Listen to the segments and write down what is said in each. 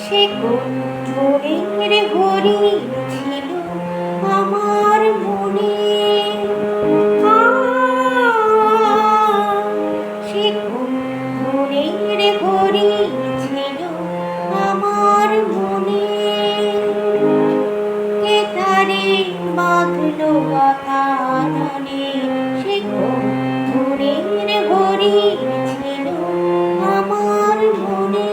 সে কোন ভোরের ঘড়ি ছিল আমার মনে। সে কোন ভোরের ঘড়ি ছিল আমার মনে। কে তারে বাঁধলো কারণে, সে কোন ভোরের ঘড়ি ছিল আমার মনে।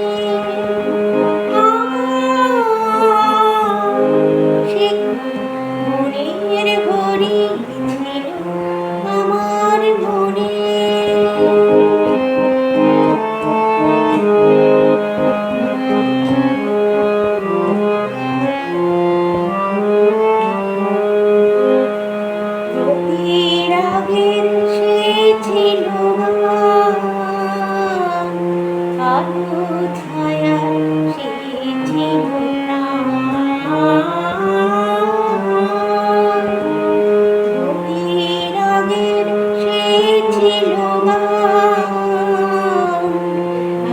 সে ভোরের ঘড়ি ছিল আমার মনে। রবির আগের সে ছিল আলো ছায়া, সে ছিল রবির আগের সে ছিল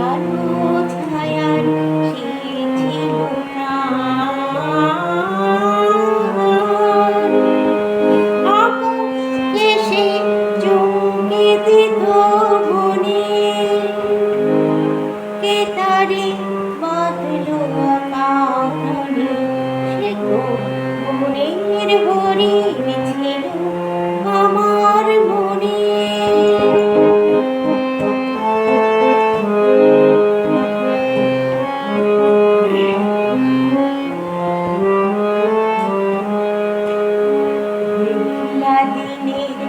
আলো ছায়া, সে ছিল এসে চমকে দিত মনে। কে তারে বাঁধলো কারণে, সে ভোরের ঘড়ি ছিল আমার মনে। দিনের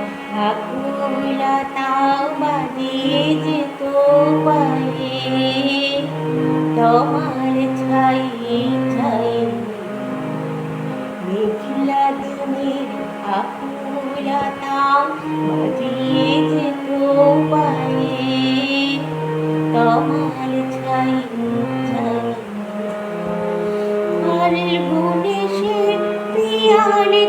আকুলতাও বাজিয়ে যেত পায়ে তোমার ছাই ছাই। মেঘলা দিনের আকুলতাও বাজিয়ে যেত পায়ে তোমার ছাই ছাই। আর গুণে সে পিয়ালে